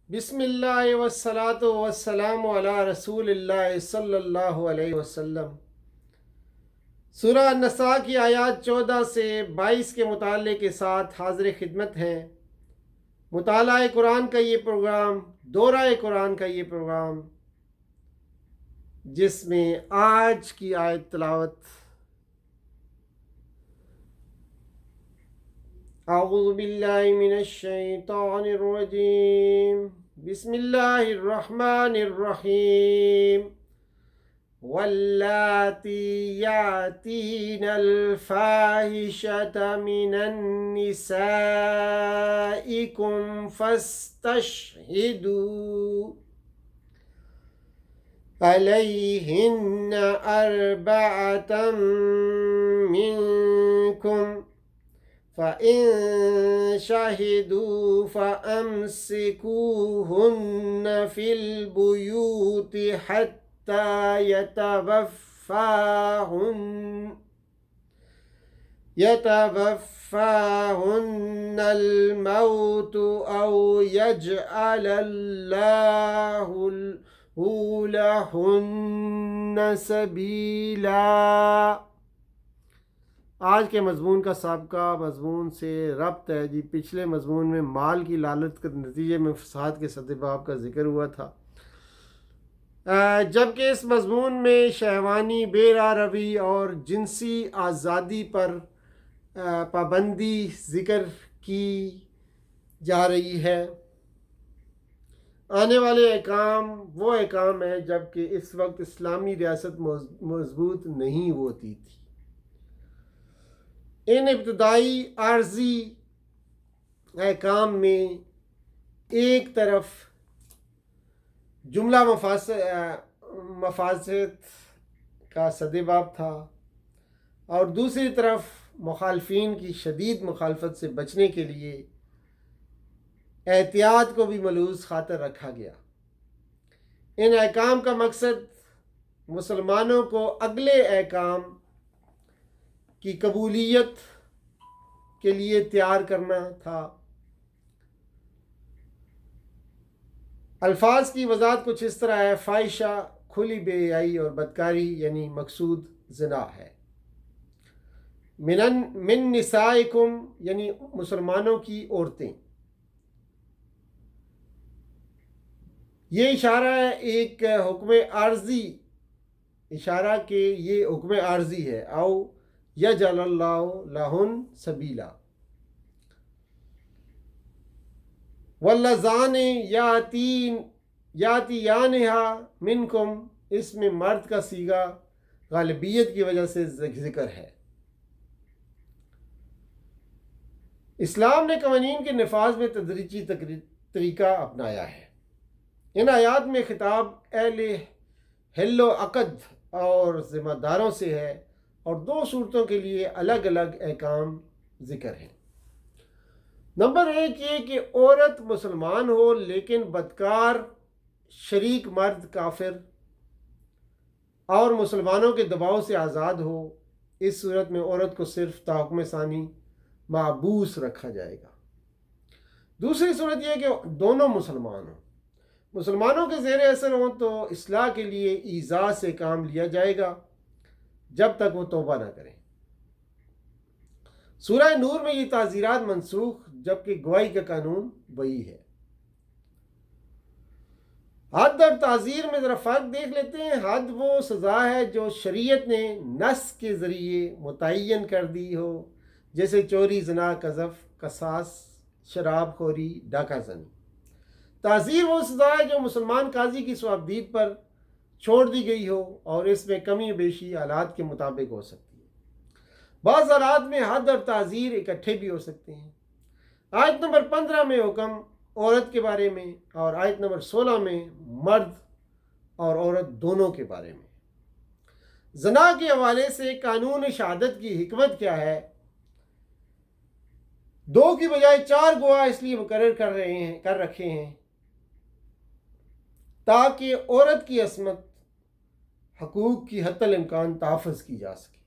بسم اللہ والصلاة والسلام علی رسول اللہ صلی اللہ علیہ وسلم۔ سورہ النساء کی آیات 14 سے 22 کے مطالعے کے ساتھ حاضر خدمت ہیں۔ مطالعہ قرآن کا یہ پروگرام، دورہ قرآن کا یہ پروگرام، جس میں آج کی آیت تلاوت اعوذ باللہ من الشیطان الرجیم، بسم اللہ الرحمن الرحیم۔ واللاتی یاتین الفاحشۃ من نسائکم فاستشہدوا علیہن اربعۃ منکم فَإِن شَهِدُوا فَأَمْسِكُوهُنَّ فِي الْبُيُوتِ حَتَّى يَتَوَفَّاهُنَّ الْمَوْتُ أَوْ يَجْعَلَ اللَّهُ لَهُنَّ سَبِيلًا۔ آج کے مضمون کا سابقہ مضمون سے ربط ہے جی۔ پچھلے مضمون میں مال کی لالچ کے نتیجے میں فساد کے سبب کا ذکر ہوا تھا، جبکہ اس مضمون میں شہوانی بے راہ روی اور جنسی آزادی پر پابندی ذکر کی جا رہی ہے۔ آنے والے احکام وہ احکام ہیں جبکہ اس وقت اسلامی ریاست مضبوط نہیں ہوتی تھی۔ ان ابتدائی عارضی احکام میں ایک طرف جملہ مفاسد کا سدباب تھا اور دوسری طرف مخالفین کی شدید مخالفت سے بچنے کے لیے احتیاط کو بھی ملحوظ خاطر رکھا گیا۔ ان احکام کا مقصد مسلمانوں کو اگلے احکام کی قبولیت کے لیے تیار کرنا تھا۔ الفاظ کی وضاحت کچھ اس طرح ہے: فاحشہ کھلی بے حیائی اور بدکاری، یعنی مقصود زنا ہے۔ من نسائکم یعنی مسلمانوں کی عورتیں۔ یہ اشارہ ہے ایک حکم عارضی، اشارہ کہ یہ حکم عارضی ہے۔ او یجعل اللہ لہن سبیلا۔ واللذان یاتیانہا منکم، اس میں مرد کا صیغہ غالبیت کی وجہ سے ذکر ہے۔ اسلام نے قوانین کے نفاذ میں تدریجی طریقہ اپنایا ہے۔ ان آیات میں خطاب اہل حل و عقد اور ذمہ داروں سے ہے اور دو صورتوں کے لیے الگ الگ احکام ذکر ہیں۔ نمبر ایک یہ کہ عورت مسلمان ہو لیکن بدکار شریک مرد کافر اور مسلمانوں کے دباؤ سے آزاد ہو، اس صورت میں عورت کو صرف تحکم ثانی محبوس رکھا جائے گا۔ دوسری صورت یہ کہ دونوں مسلمان ہوں، مسلمانوں کے زیر اثر ہوں تو اصلاح کے لیے ایذاء سے کام لیا جائے گا جب تک وہ توبہ نہ کریں۔ سورہ نور میں یہ تعزیرات منسوخ، جبکہ گواہی کا قانون وہی ہے۔ حد اور تعزیر میں ذرا فرق دیکھ لیتے ہیں۔ حد وہ سزا ہے جو شریعت نے نص کے ذریعے متعین کر دی ہو، جیسے چوری، زنا، قذف، قصاص، شراب خوری، ڈاکہ زنی۔ تعزیر وہ سزا ہے جو مسلمان قاضی کی صوابدید پر چھوڑ دی گئی ہو اور اس میں کمی و بیشی حالات کے مطابق ہو سکتی ہے۔ بعض حالات میں حد اور تعزیر اکٹھے بھی ہو سکتے ہیں۔ آیت نمبر 15 میں حکم عورت کے بارے میں اور آیت نمبر 16 میں مرد اور عورت دونوں کے بارے میں۔ زنا کے حوالے سے قانون شہادت کی حکمت کیا ہے؟ 2 کی بجائے 4 گواہ اس لیے مقرر کر رکھے ہیں تاکہ عورت کی عصمت، حقوق کی حتی الامکان تحفظ کی جا سکے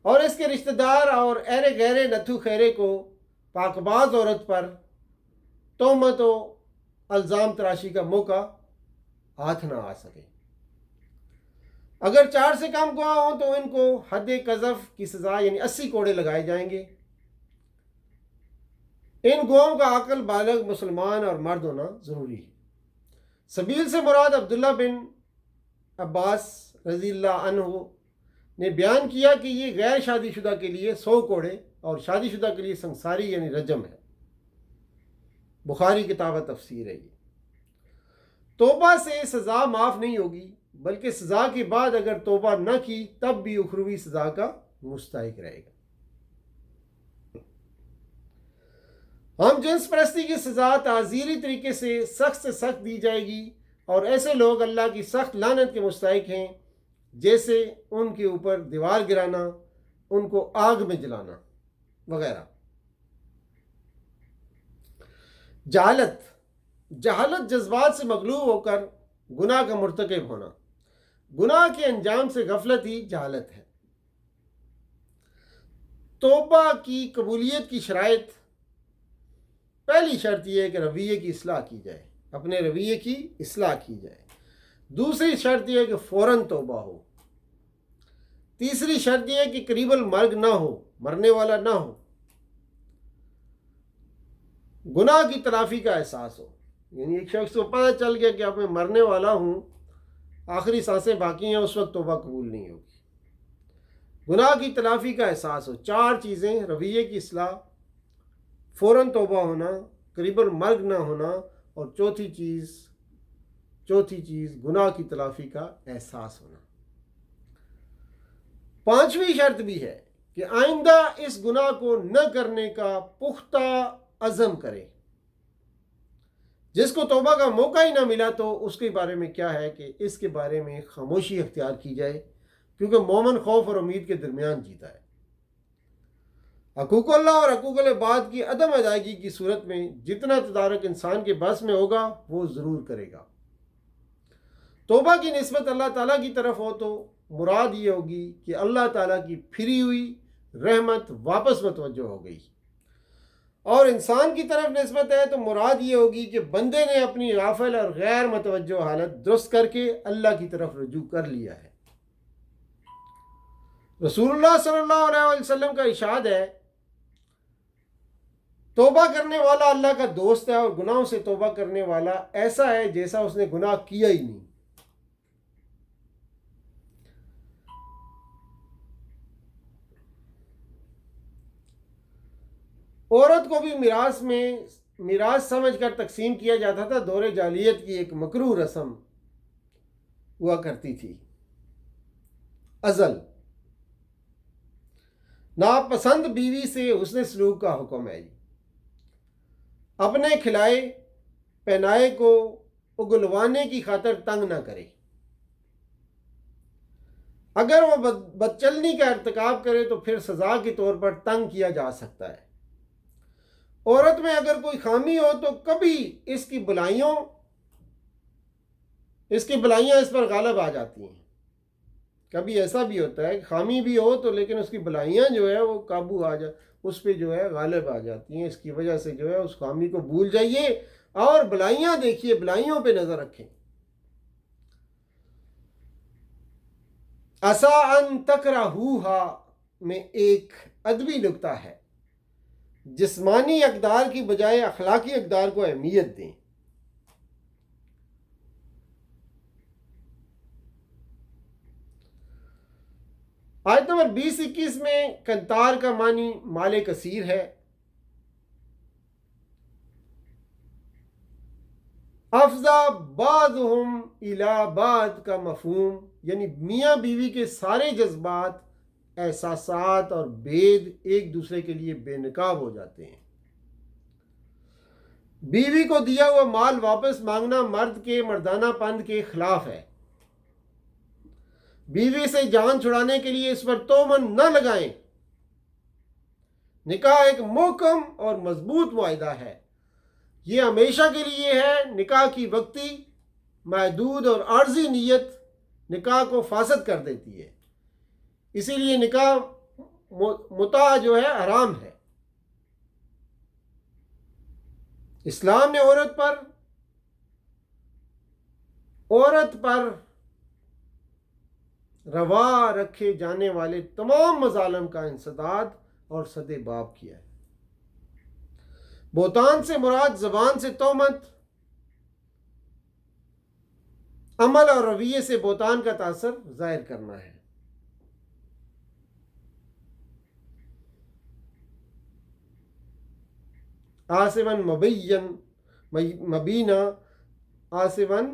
اور اس کے رشتہ دار اور ایرے غیرے نتھو خیرے کو پاکباز عورت پر تہمت و الزام تراشی کا موقع ہاتھ نہ آ سکے۔ اگر 4 سے کم گواہ ہوں تو ان کو حد قذف کی سزا یعنی 80 کوڑے لگائے جائیں گے۔ ان گواہوں کا عاقل بالغ مسلمان اور مرد ہونا ضروری ہے۔ سبیل سے مراد عبداللہ بن عباس رضی اللہ عنہ نے بیان کیا کہ یہ غیر شادی شدہ کے لیے 100 کوڑے اور شادی شدہ کے لیے سنساری یعنی رجم ہے۔ بخاری کتاب تفسیر ہے یہ۔ توبہ سے سزا معاف نہیں ہوگی، بلکہ سزا کے بعد اگر توبہ نہ کی تب بھی اخروی سزا کا مستحق رہے گا۔ ہم جنس پرستی کی سزا تعزیری طریقے سے سخت دی جائے گی، اور ایسے لوگ اللہ کی سخت لعنت کے مستحق ہیں، جیسے ان کے اوپر دیوار گرانا، ان کو آگ میں جلانا وغیرہ۔ جہالت جذبات سے مغلوب ہو کر گناہ کا مرتکب ہونا۔ گناہ کے انجام سے غفلت ہی جہالت ہے۔ توبہ کی قبولیت کی شرائط: پہلی شرط یہ ہے کہ رویے کی اصلاح کی جائے، اپنے رویے کی اصلاح کی جائے۔ دوسری شرط یہ ہے کہ فوراً توبہ ہو۔ تیسری شرط یہ ہے کہ قریب المرگ نہ ہو، مرنے والا نہ ہو۔ گناہ کی تلافی کا احساس ہو، یعنی ایک شخص کو پتہ چل گیا کہ اب میں مرنے والا ہوں، آخری سانسیں باقی ہیں، اس وقت توبہ قبول نہیں ہوگی۔ گناہ کی تلافی کا احساس ہو۔ 4 چیزیں: رویے کی اصلاح، فوراً توبہ ہونا، قریب المرگ نہ ہونا، اور چوتھی چیز گناہ کی تلافی کا احساس ہونا۔ 5ویں شرط بھی ہے کہ آئندہ اس گناہ کو نہ کرنے کا پختہ عزم کرے۔ جس کو توبہ کا موقع ہی نہ ملا تو اس کے بارے میں کیا ہے کہ اس کے بارے میں خاموشی اختیار کی جائے، کیونکہ مومن خوف اور امید کے درمیان جیتا ہے۔ حقوق اللہ اور حقوق العباد کی عدم ادائیگی کی صورت میں جتنا تدارک انسان کے بس میں ہوگا وہ ضرور کرے گا۔ توبہ کی نسبت اللہ تعالیٰ کی طرف ہو تو مراد یہ ہوگی کہ اللہ تعالیٰ کی پھری ہوئی رحمت واپس متوجہ ہو گئی، اور انسان کی طرف نسبت ہے تو مراد یہ ہوگی کہ بندے نے اپنی غافل اور غیر متوجہ حالت درست کر کے اللہ کی طرف رجوع کر لیا ہے۔ رسول اللہ صلی اللہ علیہ وسلم کا ارشاد ہے، توبہ کرنے والا اللہ کا دوست ہے، اور گناہوں سے توبہ کرنے والا ایسا ہے جیسا اس نے گناہ کیا ہی نہیں۔ عورت کو بھی میراث سمجھ کر تقسیم کیا جاتا تھا۔ دور جاہلیت کی ایک مکروہ رسم ہوا کرتی تھی۔ عزل، ناپسند بیوی سے حسن سلوک کا حکم ہے۔ اپنے کھلائے پہنائے کو اگلوانے کی خاطر تنگ نہ کرے۔ اگر وہ بدچلنی کا ارتکاب کرے تو پھر سزا کے طور پر تنگ کیا جا سکتا ہے۔ عورت میں اگر کوئی خامی ہو تو کبھی اس کی بلائیاں اس پر غالب آ جاتی ہیں۔ کبھی ایسا بھی ہوتا ہے کہ خامی بھی ہو تو لیکن اس کی بلائیاں جو ہے وہ قابو اس پہ جو ہے غالب آ جاتی ہیں۔ اس کی وجہ سے جو ہے اس خامی کو بھول جائیے اور بلائیاں دیکھیے، بلائیوں پہ نظر رکھیں۔ عسیٰ ان تکرہوہا میں ایک ادبی نکتہ ہے، جسمانی اقدار کی بجائے اخلاقی اقدار کو اہمیت دیں۔ آیت نمبر 20-21 میں کنتار کا معنی مال کثیر ہے۔ افضا بعضهم الی بعض کا مفہوم یعنی میاں بیوی کے سارے جذبات، احساسات اور بید ایک دوسرے کے لیے بے نقاب ہو جاتے ہیں۔ بیوی کو دیا ہوا مال واپس مانگنا مرد کے مردانہ پند کے خلاف ہے۔ بیوی سے جان چھڑانے کے لیے اس پر تومن نہ لگائیں۔ نکاح ایک محکم اور مضبوط معاہدہ ہے، یہ ہمیشہ کے لیے ہے۔ نکاح کی وقتی، محدود اور عارضی نیت نکاح کو فاسد کر دیتی ہے، اسی لیے نکاح متع جو ہے حرام ہے۔ اسلام نے عورت پر عورت پر روا رکھے جانے والے تمام مظالم کا انسداد اور سد باب کیا ہے۔ بہتان سے مراد زبان سے تہمت، عمل اور رویے سے بہتان کا تاثر ظاہر کرنا ہے۔ آصفاً مبینہ، آصفاً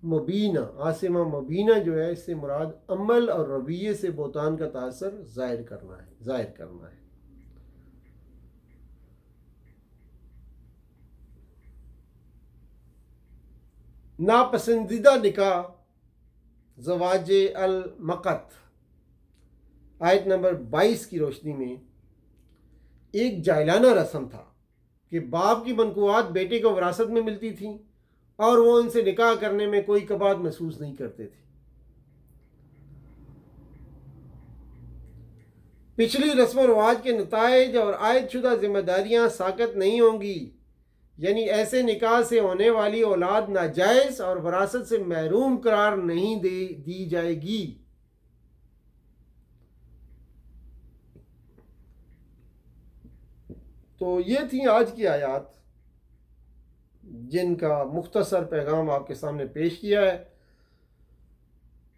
مبینہ، آصفہ مبینہ جو ہے اس سے مراد عمل اور رویے سے بہتان کا تاثر ظاہر کرنا ہے۔ ناپسندیدہ نکاح زواج المقت آیت نمبر 22 کی روشنی میں ایک جاہلانہ رسم تھا کہ باپ کی منقوعات بیٹے کو وراثت میں ملتی تھیں اور وہ ان سے نکاح کرنے میں کوئی کباہت محسوس نہیں کرتے تھے۔ پچھلی رسم و رواج کے نتائج اور عائد شدہ ذمہ داریاں ساقط نہیں ہوں گی، یعنی ایسے نکاح سے ہونے والی اولاد ناجائز اور وراثت سے محروم قرار نہیں دی جائے گی۔ تو یہ تھیں آج کی آیات جن کا مختصر پیغام آپ کے سامنے پیش کیا ہے۔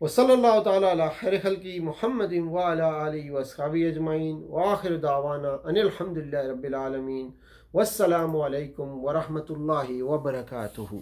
وصلی اللہ تعالیٰ علی خیر خلقہ محمد وعلی آلہ واصحابہ اجمعین وآخر دعوانا ان الحمد للہ رب العالمین۔ والسلام علیکم ورحمۃ اللہ وبرکاتہ۔